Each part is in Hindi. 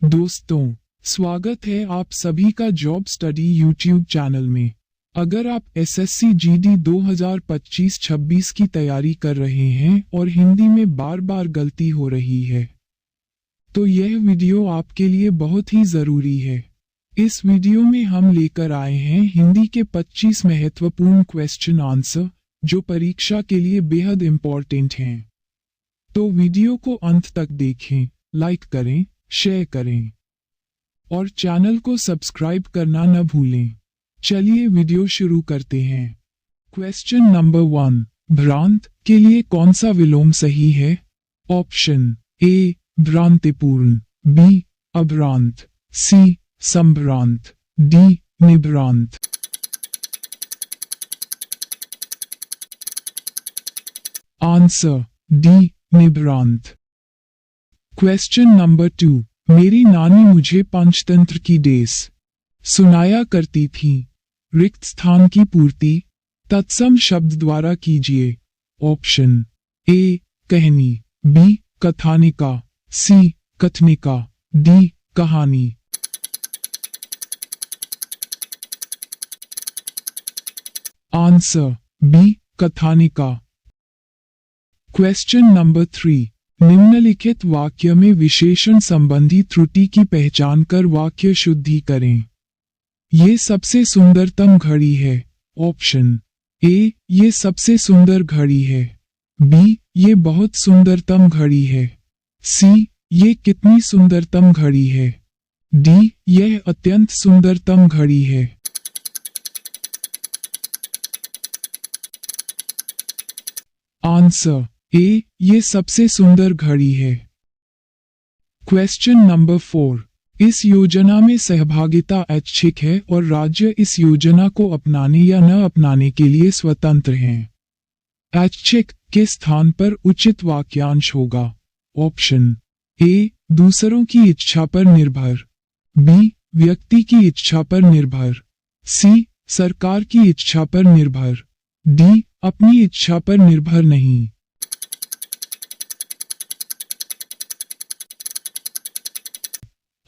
दोस्तों, स्वागत है आप सभी का जॉब स्टडी यूट्यूब चैनल में। अगर आप एसएससी जीडी 2025-26 की तैयारी कर रहे हैं और हिंदी में बार बार गलती हो रही है, तो यह वीडियो आपके लिए बहुत ही जरूरी है। इस वीडियो में हम लेकर आए हैं हिंदी के 25 महत्वपूर्ण क्वेश्चन आंसर जो परीक्षा के लिए बेहद इम्पोर्टेंट हैं। तो वीडियो को अंत तक देखें, लाइक करें, शेयर करें और चैनल को सब्सक्राइब करना न भूलें। चलिए वीडियो शुरू करते हैं। क्वेश्चन नंबर 1, भ्रांत के लिए कौन सा विलोम सही है? ऑप्शन ए भ्रांतिपूर्ण, बी अभ्रांत, सी संभ्रांत, डी निभ्रांत। आंसर डी निभ्रांत। क्वेश्चन नंबर 2, मेरी नानी मुझे पंचतंत्र की डेस सुनाया करती थी। रिक्त स्थान की पूर्ति तत्सम शब्द द्वारा कीजिए। ऑप्शन ए कहनी, बी कथानिका, सी कथनिका, डी कहानी। आंसर बी कथानिका। क्वेश्चन नंबर 3, निम्नलिखित वाक्य में विशेषण संबंधी त्रुटि की पहचान कर वाक्य शुद्धि करें। ये सबसे सुंदरतम घड़ी है। ऑप्शन ए ये सबसे सुंदर घड़ी है, बी ये बहुत सुंदरतम घड़ी है, सी ये कितनी सुंदरतम घड़ी है, डी यह अत्यंत सुंदरतम घड़ी है। आंसर ए ये सबसे सुंदर घड़ी है। क्वेश्चन नंबर 4, इस योजना में सहभागिता ऐच्छिक है और राज्य इस योजना को अपनाने या न अपनाने के लिए स्वतंत्र हैं। ऐच्छिक के स्थान पर उचित वाक्यांश होगा। ऑप्शन ए दूसरों की इच्छा पर निर्भर, बी व्यक्ति की इच्छा पर निर्भर, सी सरकार की इच्छा पर निर्भर, डी अपनी इच्छा पर निर्भर नहीं।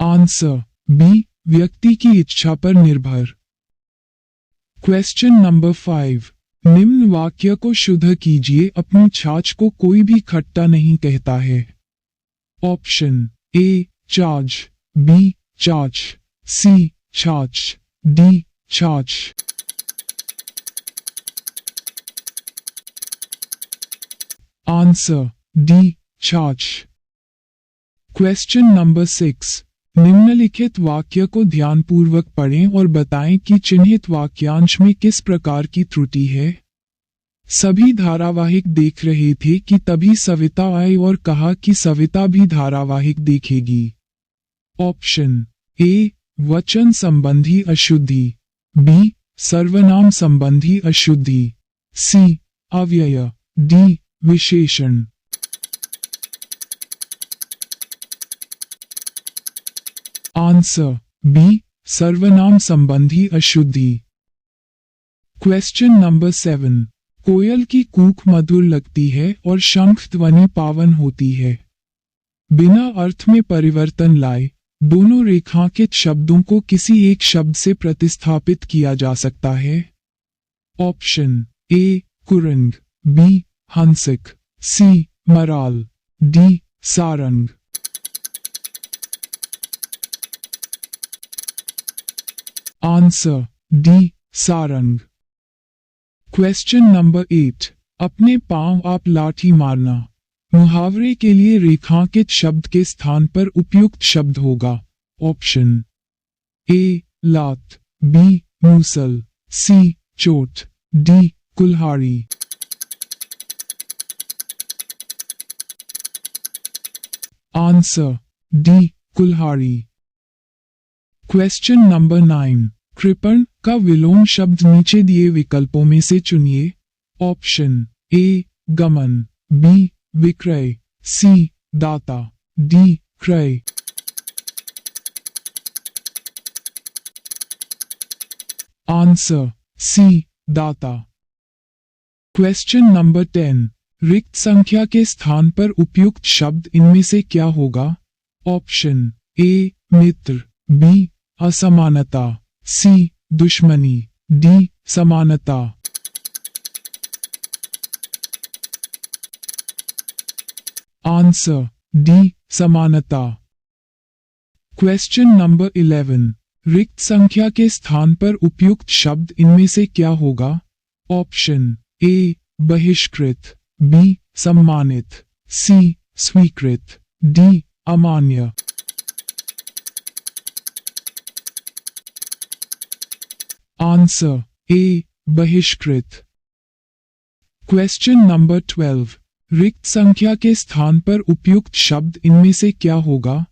आंसर बी व्यक्ति की इच्छा पर निर्भर। क्वेश्चन नंबर 5, निम्न वाक्य को शुद्ध कीजिए। अपनी छाछ को कोई भी खट्टा नहीं कहता है। ऑप्शन ए छाछ, बी छाछ, सी छाछ, डी छाछ। आंसर डी छाछ। क्वेश्चन नंबर 6, निम्नलिखित वाक्य को ध्यानपूर्वक पढ़ें और बताएं कि चिन्हित वाक्यांश में किस प्रकार की त्रुटि है। सभी धारावाहिक देख रहे थे कि तभी सविता आई और कहा कि सविता भी धारावाहिक देखेगी। ऑप्शन ए वचन संबंधी अशुद्धि, बी सर्वनाम संबंधी अशुद्धि, सी अव्यय, डी विशेषण। आंसर बी सर्वनाम संबंधी अशुद्धि। क्वेश्चन नंबर 7, कोयल की कूक मधुर लगती है और शंख ध्वनि पावन होती है। बिना अर्थ में परिवर्तन लाए दोनों रेखांकित शब्दों को किसी एक शब्द से प्रतिस्थापित किया जा सकता है। ऑप्शन ए कुरंग, बी हंसिक, सी मराल, डी सारंग। आंसर डी सारंग। क्वेश्चन नंबर 8, अपने पांव आप लाठी मारना। मुहावरे के लिए रेखांकित शब्द के स्थान पर उपयुक्त शब्द होगा। ऑप्शन ए लात, बी मूसल, सी चोट, डी कुल्हाड़ी। आंसर डी कुल्हाड़ी। क्वेश्चन नंबर 9, कृपण का विलोम शब्द नीचे दिए विकल्पों में से चुनिए। ऑप्शन ए गमन, बी विक्रय, सी दाता, डी क्रय। आंसर सी दाता। क्वेश्चन नंबर 10, रिक्त संख्या के स्थान पर उपयुक्त शब्द इनमें से क्या होगा? ऑप्शन ए मित्र, बी असमानता, सी दुश्मनी, डी समानता। आंसर डी समानता। Question number 11। रिक्त संख्या के स्थान पर उपयुक्त शब्द इनमें से क्या होगा? ऑप्शन ए बहिष्कृत, बी सम्मानित, सी स्वीकृत, डी अमान्य। आंसर ए बहिष्कृत। Question number 12। रिक्त संख्या के स्थान पर उपयुक्त शब्द इनमें से क्या होगा?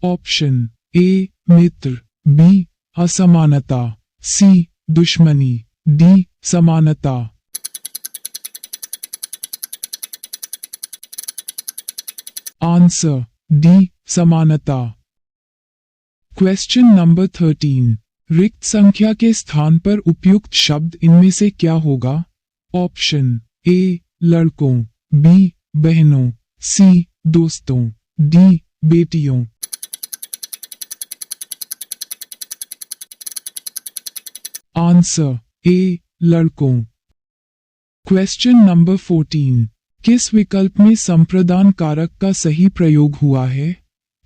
ऑप्शन ए मित्र, बी असमानता, सी दुश्मनी, डी समानता। आंसर डी समानता। Question number 13। रिक्त संख्या के स्थान पर उपयुक्त शब्द इनमें से क्या होगा? ऑप्शन ए लड़कों, बी बहनों, सी दोस्तों, डी बेटियों। आंसर ए लड़कों। Question number 14। किस विकल्प में संप्रदान कारक का सही प्रयोग हुआ है?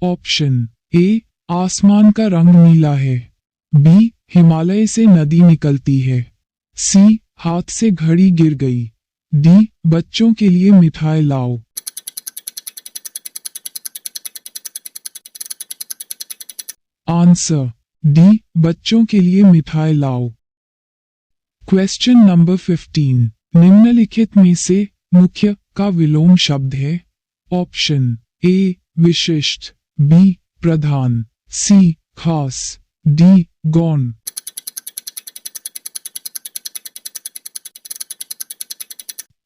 ऑप्शन ए आसमान का रंग नीला है, बी हिमालय से नदी निकलती है, सी हाथ से घड़ी गिर गई, डी बच्चों के लिए मिठाई लाओ। आंसर डी बच्चों के लिए मिठाई लाओ। Question number 15। निम्नलिखित में से मुख्य का विलोम शब्द है? ऑप्शन ए विशिष्ट, बी प्रधान, सी खास, डी गौण।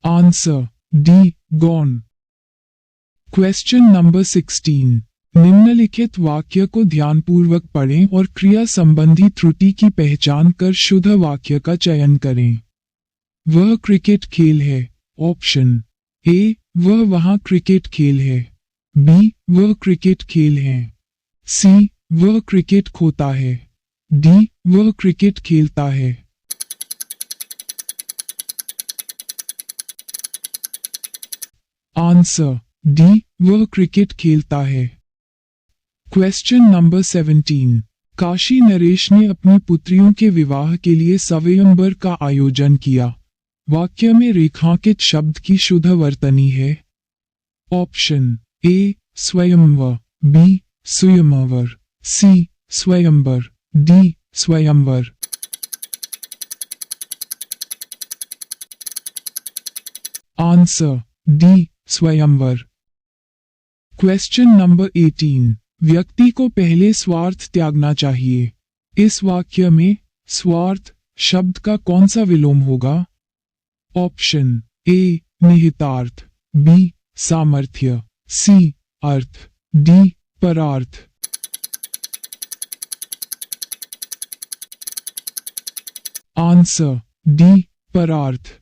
आंसर डी गौण। Question number 16। निम्नलिखित वाक्य को ध्यानपूर्वक पढ़ें और क्रिया संबंधी त्रुटि की पहचान कर शुद्ध वाक्य का चयन करें। वह क्रिकेट खेल है। ऑप्शन ए वह वहां क्रिकेट खेल है, बी वह क्रिकेट खेल है, सी वह क्रिकेट खोता है, डी वह क्रिकेट खेलता है। आंसर डी वह क्रिकेट खेलता है। Question number 17। काशी नरेश ने अपनी पुत्रियों के विवाह के लिए स्वयंवर का आयोजन किया। वाक्य में रेखांकित शब्द की शुद्ध वर्तनी है? ऑप्शन ए स्वयंवर, बी स्वयंवर, सी स्वयंवर, डी स्वयंवर। आंसर डी स्वयंवर। Question number 18। व्यक्ति को पहले स्वार्थ त्यागना चाहिए। इस वाक्य में स्वार्थ शब्द का कौन सा विलोम होगा? ऑप्शन ए निहितार्थ, बी सामर्थ्य, सी अर्थ, डी परार्थ। आंसर डी परार्थ।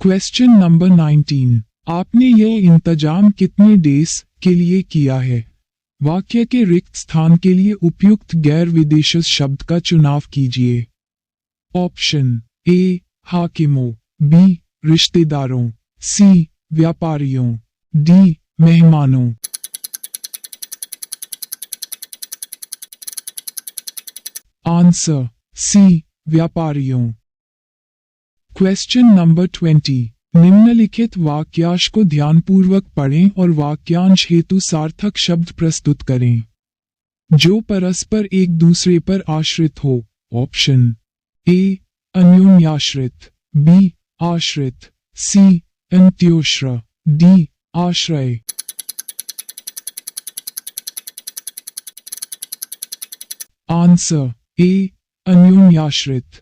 Question number 19। आपने यह इंतजाम कितने डेज के लिए किया है? वाक्य के रिक्त स्थान के लिए उपयुक्त गैर विदेशी शब्द का चुनाव कीजिए। ऑप्शन ए हाकिमों, बी रिश्तेदारों, सी व्यापारियों, डी मेहमानों। आंसर सी व्यापारियों। Question number 20। निम्नलिखित वाक्यांश को ध्यानपूर्वक पढ़ें और वाक्यांश हेतु सार्थक शब्द प्रस्तुत करें। जो परस्पर एक दूसरे पर आश्रित हो। ऑप्शन ए अन्योन्याश्रित, बी आश्रित, सी अंत्योश्र, डी आश्रय। आंसर ए अन्योन्याश्रित।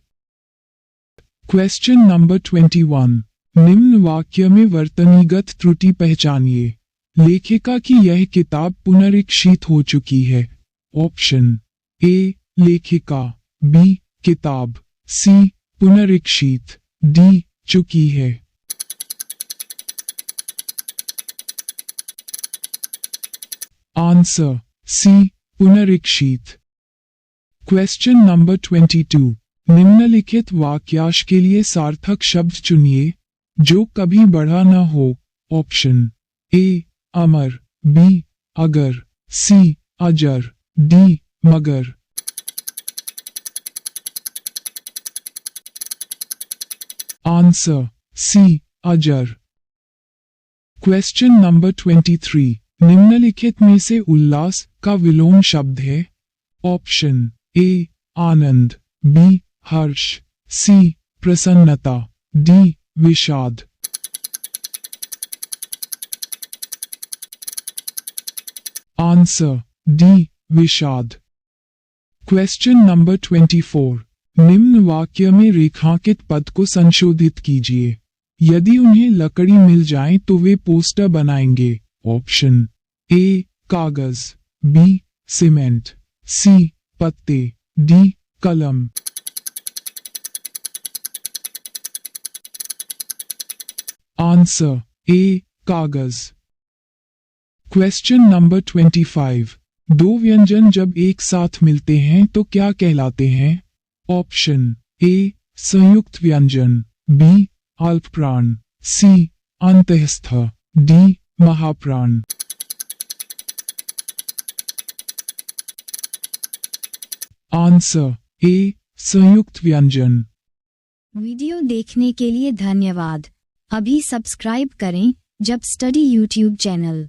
Question number 21। निम्न वाक्य में वर्तनीगत त्रुटि पहचानिए। लेखिका की यह किताब पुनरीक्षित हो चुकी है। ऑप्शन ए लेखिका, बी किताब, सी पुनरीक्षित, डी चुकी है। आंसर सी पुनरीक्षित। Question number 22। निम्नलिखित वाक्यांश के लिए सार्थक शब्द चुनिए जो कभी बढ़ा न हो। ऑप्शन ए अमर, बी अगर, सी अजर, डी मगर। आंसर सी अजर। Question number 23। निम्नलिखित में से उल्लास का विलोम शब्द है। ऑप्शन ए आनंद, बी हर्ष, सी प्रसन्नता, डी विषाद। आंसर डी विषाद। Question number 24। निम्न वाक्य में रेखांकित पद को संशोधित कीजिए। यदि उन्हें लकड़ी मिल जाए तो वे पोस्टर बनाएंगे। ऑप्शन ए कागज, बी सीमेंट, सी पत्ते, डी कलम। आंसर ए कागज। Question number 25। दो व्यंजन जब एक साथ मिलते हैं तो क्या कहलाते हैं। ऑप्शन ए संयुक्त व्यंजन, बी अल्पप्राण, सी अंतःस्थ, डी महाप्राण। आंसर ए संयुक्त व्यंजन। वीडियो देखने के लिए धन्यवाद। अभी सब्सक्राइब करें जब स्टडी यूट्यूब चैनल।